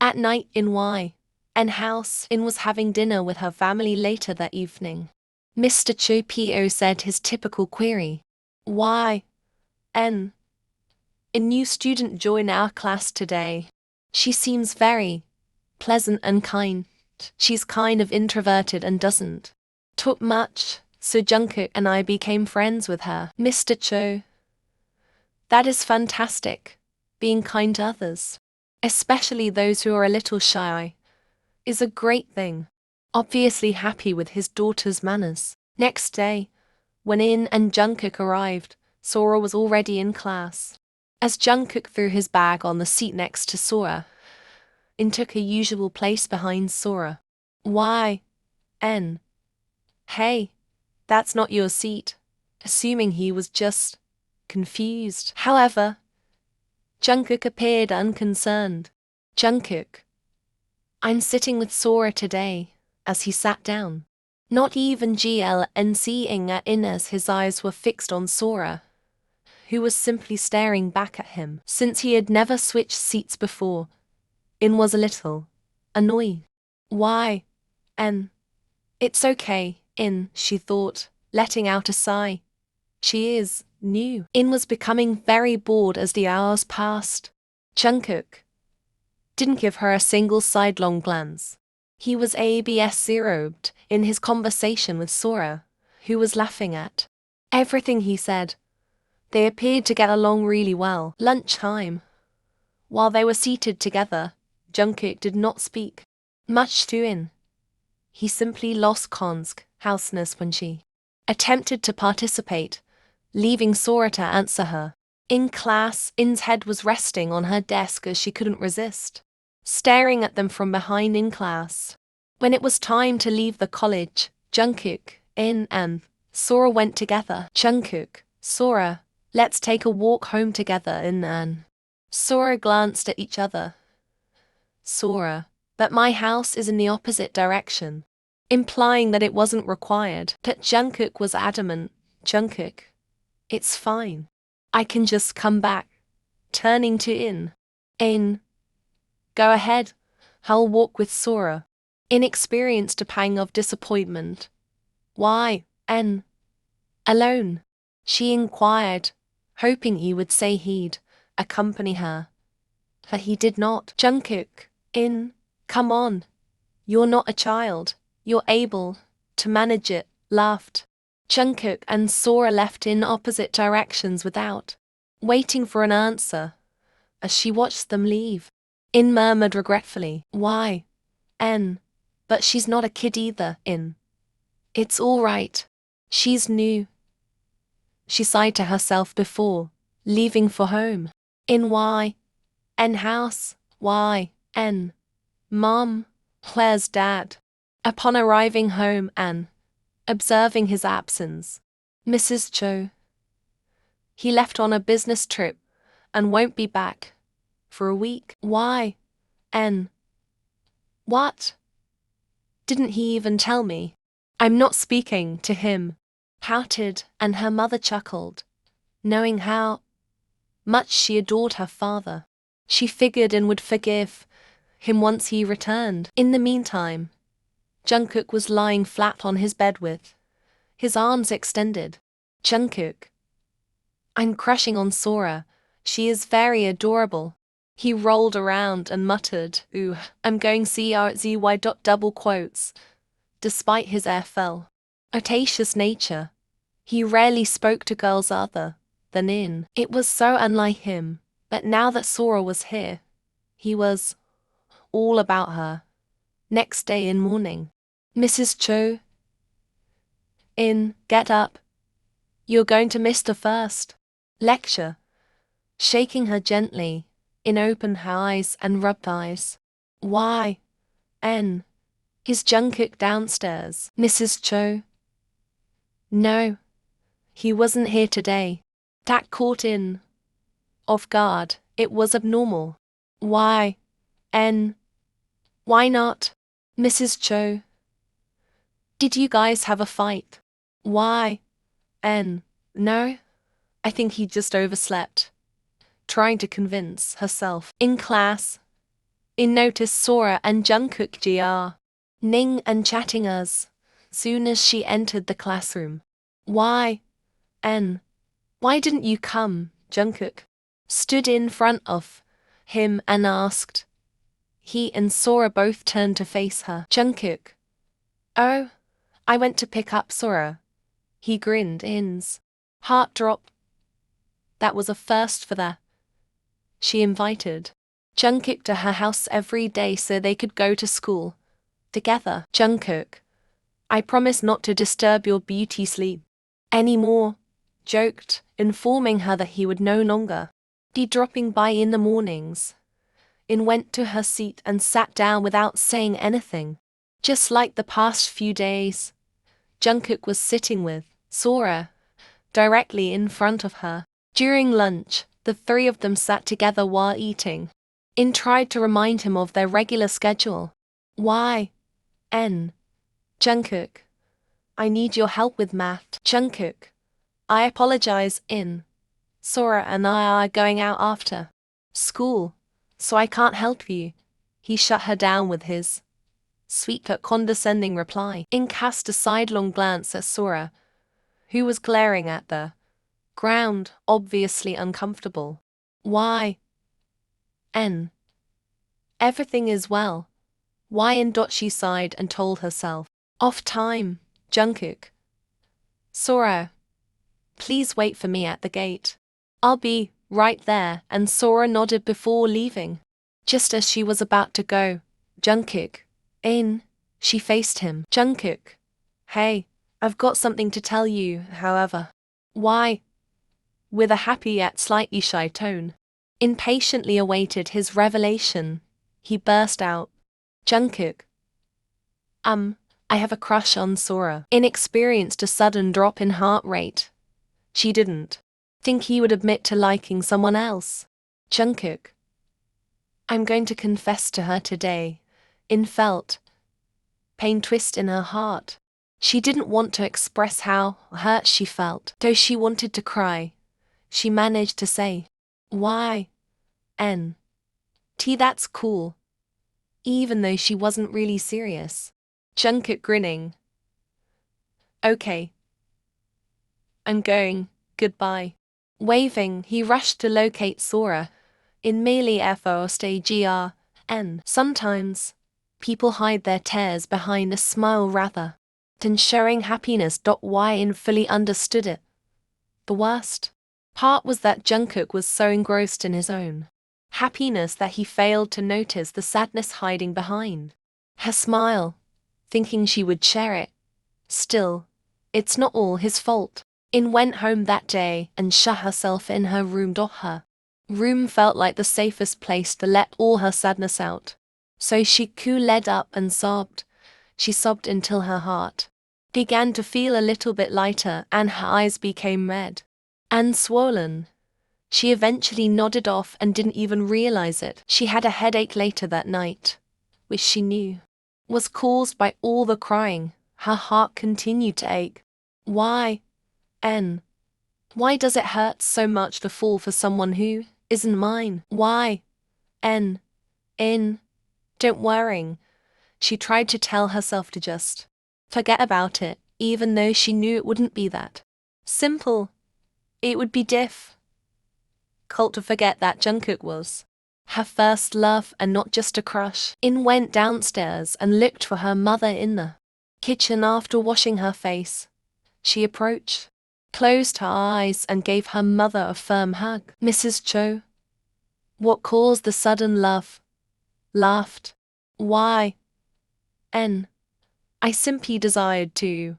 At night in Y.N house, In was having dinner with her family later that evening. Mr. Cho Po said his typical query. Y.N. A new student joined our class today. She seems very pleasant and kind. She's kind of introverted and doesn't talk much, so Jungkook and I became friends with her. Mr. Cho. That is fantastic. Being kind to others, especially those who are a little shy, is a great thing. Obviously happy with his daughter's manners. Next day, when In and Jungkook arrived, Sora was already in class. As Jungkook threw his bag on the seat next to Sora, In took her usual place behind Sora. Y.N. Hey, that's not your seat. Assuming he was just confused. However, Jungkook appeared unconcerned. Jungkook. I'm sitting with Sora today, as he sat down. Not even GLN seeing In as his eyes were fixed on Sora, who was simply staring back at him. Since he had never switched seats before, In was a little annoyed. Y.N. It's okay, In, she thought, letting out a sigh. She is new. In was becoming very bored as the hours passed. Jungkook didn't give her a single sidelong glance. He was absorbed in his conversation with Sora, who was laughing at everything he said. They appeared to get along really well. Lunchtime. While they were seated together, Jungkook did not speak much to In. He simply lost consciousness when she attempted to participate, leaving Sora to answer her. In class, In's head was resting on her desk as she couldn't resist staring at them from behind in class. When it was time to leave the college, Jungkook, In, and Sora went together. Jungkook, Sora, let's take a walk home together, In and Sora glanced at each other. Sora, but my house is in the opposite direction, implying that it wasn't required. But Jungkook was adamant. Jungkook, it's fine. I can just come back. Turning to In, go ahead. I'll walk with Sora. In experienced a pang of disappointment. Y.N. Alone? She inquired, hoping he would say he'd accompany her. But he did not. Jungkook, In, come on. You're not a child. You're able to manage it, laughed. Jungkook and Sora left in opposite directions without waiting for an answer. As she watched them leave, In murmured regretfully, Y.N. But she's not a kid either, In. It's all right. She's new. She sighed to herself before leaving for home. In Y.N house, Y.N. Mom, where's Dad? Upon arriving home and observing his absence, Mrs. Cho. He left on a business trip and won't be back for a week. Y.N. What? Didn't he even tell me? I'm not speaking to him. Pouted, and her mother chuckled, knowing how much she adored her father. She figured In would forgive him once he returned. In the meantime, Jungkook was lying flat on his bed with his arms extended. Jungkook. I'm crushing on Sora. She is very adorable. He rolled around and muttered, ooh, I'm going CRZY. Double quotes. Despite his flirtatious nature, he rarely spoke to girls other than In. It was so unlike him, but now that Sora was here, he was all about her. Next day in morning, Mrs. Cho. In, get up. You're going to miss the first lecture. Shaking her gently, In opened her eyes and rubbed eyes. Y.N. Is Jungkook downstairs? Mrs. Cho. No. He wasn't here today. That caught In off guard. It was abnormal. Y.N. Why not? Mrs. Cho. Did you guys have a fight? Y.N. No. I think he just overslept. Trying to convince herself. In class, In noticed Sora and Jungkook Gr. Ning and chatting as soon as she entered the classroom. Why didn't you come? Jungkook stood in front of him and asked. He and Sora both turned to face her. Jungkook. Oh, I went to pick up Sora. He grinned. Heartthrob. That was a first for her. She invited Jungkook to her house every day so they could go to school together. Jungkook. I promise not to disturb your beauty sleep anymore, joked, informing her that he would no longer be dropping by in the mornings. In went to her seat and sat down without saying anything. Just like the past few days, Jungkook was sitting with Sora directly in front of her. During lunch, the three of them sat together while eating. In tried to remind him of their regular schedule. Jungkook. I need your help with math. Jungkook. I apologize. Sora and I are going out after school, so I can't help you. He shut her down with his sweet but condescending reply. Cast a sidelong glance at Sora, who was glaring at the ground, obviously uncomfortable. Everything is well. She sighed and told herself. Off time, Jungkook. Sora. Please wait for me at the gate. I'll be right there, and Sora nodded before leaving. Just as she was about to go, Jungkook. She faced him. Jungkook. Hey, I've got something to tell you, however. Why? With a happy yet slightly shy tone. Impatiently awaited his revelation, he burst out. Jungkook. I have a crush on Sora. Experienced a sudden drop in heart rate. She didn't think he would admit to liking someone else. Jungkook. I'm going to confess to her today. Felt pain twist in her heart. She didn't want to express how hurt she felt, though she wanted to cry. She managed to say, that's cool. Even though she wasn't really serious. Jungkook grinning. Okay. I'm going, goodbye. Waving, he rushed to locate Sora. In melee sometimes, people hide their tears behind a smile rather than showing happiness. Fully understood it. The worst part was that Jungkook was so engrossed in his own happiness that he failed to notice the sadness hiding behind her smile, thinking she would share it. Still, it's not all his fault. Went home that day and shut herself in her room. Her room felt like the safest place to let all her sadness out. So she led up and sobbed. She sobbed until her heart began to feel a little bit lighter and her eyes became red and swollen. She eventually nodded off and didn't even realize it. She had a headache later that night, which she knew was caused by all the crying. Her heart continued to ache. Why does it hurt so much to fall for someone who isn't mine? Don't worry. She tried to tell herself to just forget about it, even though she knew it wouldn't be that simple. It would be difficult to forget that Jungkook was her first love and not just a crush. Went downstairs and looked for her mother in the kitchen. After washing her face, she approached, closed her eyes and gave her mother a firm hug. Mrs. Cho. What caused the sudden love? Laughed. I simply desired to.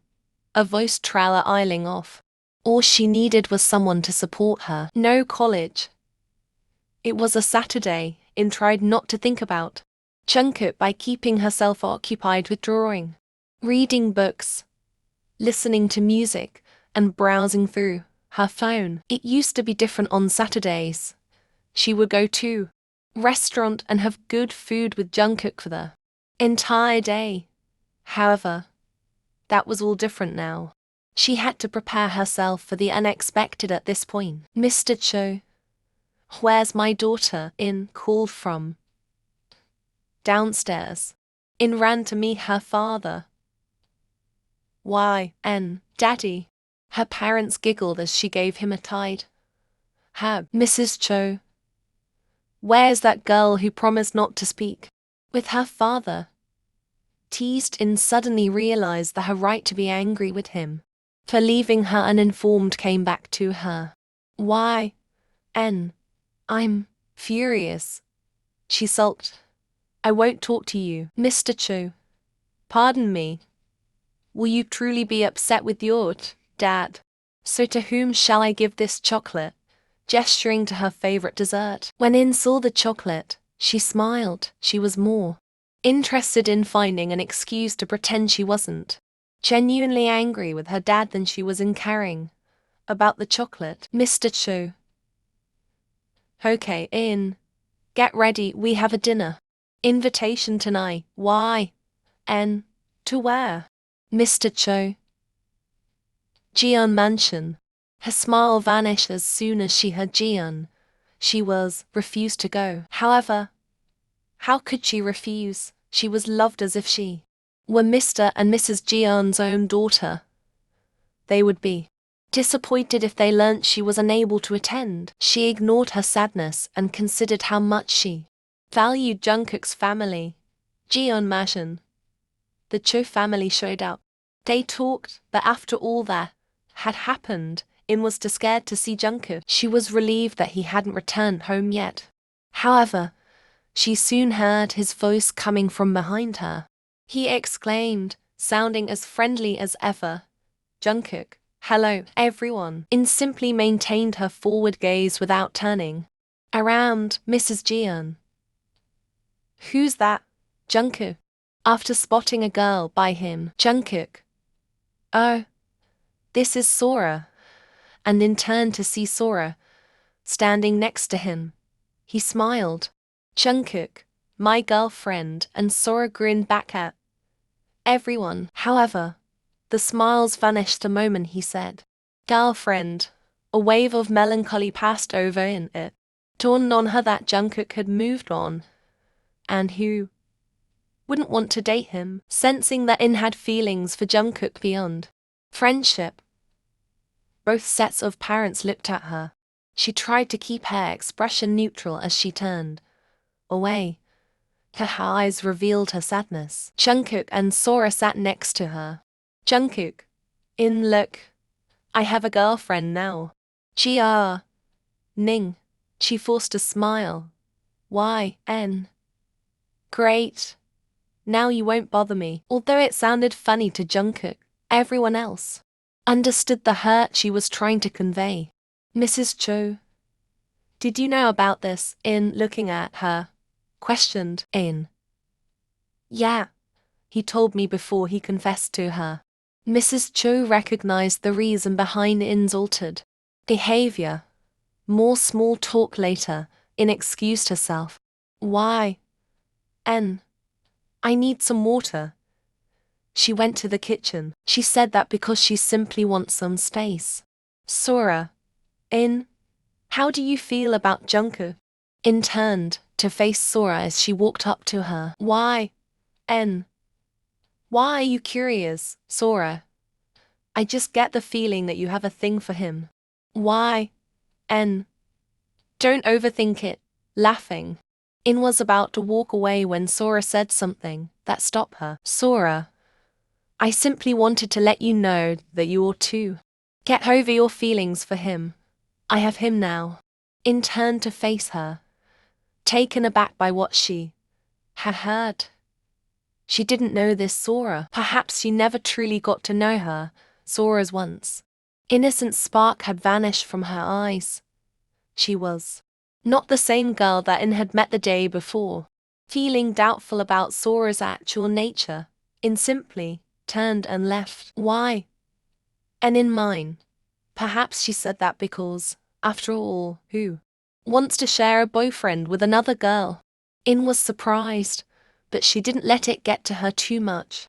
A voice trailing off. All she needed was someone to support her. No college. It was a Saturday. Tried not to think about Jungkook by keeping herself occupied with drawing, reading books, listening to music, and browsing through her phone. It used to be different on Saturdays. She would go to restaurant and have good food with Jungkook for the entire day. However, that was all different now. She had to prepare herself for the unexpected at this point. Mr. Cho. Where's my daughter? Called from downstairs. In ran to meet her father. Why, Daddy. Her parents giggled as she gave him a tied hug. Mrs. Cho. Where's that girl who promised not to speak with her father? Teased In suddenly realized that her right to be angry with him for leaving her uninformed came back to her. Why, I'm furious. She sulked. I won't talk to you, Mr. Cho. Pardon me. Will you truly be upset with your dad? So to whom shall I give this chocolate? Gesturing to her favorite dessert. When In saw the chocolate, she smiled. She was more interested in finding an excuse to pretend she wasn't genuinely angry with her dad than she was in caring about the chocolate. Mr. Cho. Okay, In. Get ready, we have a dinner invitation tonight. Why? To where? Mr. Cho. Jeon Mansion. Her smile vanished as soon as she heard Jeon. She refused to go. However, how could she refuse? She was loved as if she were Mr. and Mrs. Jeon's own daughter. They would be disappointed if they learnt she was unable to attend. She ignored her sadness and considered how much she valued Jungkook's family. Jeon Mansion. The Cho family showed up. They talked, but after all that had happened, In was too scared to see Jungkook. She was relieved that he hadn't returned home yet. However, she soon heard his voice coming from behind her. He exclaimed, sounding as friendly as ever. Jungkook, hello, everyone. In simply maintained her forward gaze without turning around. Mrs. Jeon. Who's that? Jungkook. After spotting a girl by him, Jungkook. Oh, this is Sora. And In turned to see Sora standing next to him. He smiled. Jungkook, my girlfriend, and Sora grinned back at everyone. However, the smiles vanished the moment he said girlfriend. A wave of melancholy passed over In. It dawned on her that Jungkook had moved on. And who wouldn't want to date him? Sensing that In had feelings for Jungkook beyond friendship, both sets of parents looked at her. She tried to keep her expression neutral as she turned away. Her eyes revealed her sadness. Jungkook and Sora sat next to her. Jungkook. In, look. I have a girlfriend now. Ning. She forced a smile. Why, Great. Now you won't bother me. Although it sounded funny to Jungkook, everyone else understood the hurt she was trying to convey. Mrs. Cho. Did you know about this? In, looking at her, questioned. In. Yeah. He told me before he confessed to her. Mrs. Cho recognized the reason behind In's altered behavior. More small talk later, In excused herself. Why? I need some water. She went to the kitchen. She said that because she simply wants some space. Sora. In. How do you feel about Jungkook? In turned to face Sora as she walked up to her. Why? Why are you curious, Sora? I just get the feeling that you have a thing for him. Why? Don't overthink it. Laughing. In was about to walk away when Sora said something that stopped her. Sora. I simply wanted to let you know that you ought to get over your feelings for him. I have him now. In turned to face her, taken aback by what she had heard. She didn't know this Sora. Perhaps she never truly got to know her. Sora's once innocent spark had vanished from her eyes. She was not the same girl that In had met the day before. Feeling doubtful about Sora's actual nature, In simply turned and left. Why? And in mine. Perhaps she said that because, after all, who wants to share a boyfriend with another girl? In was surprised, but she didn't let it get to her too much.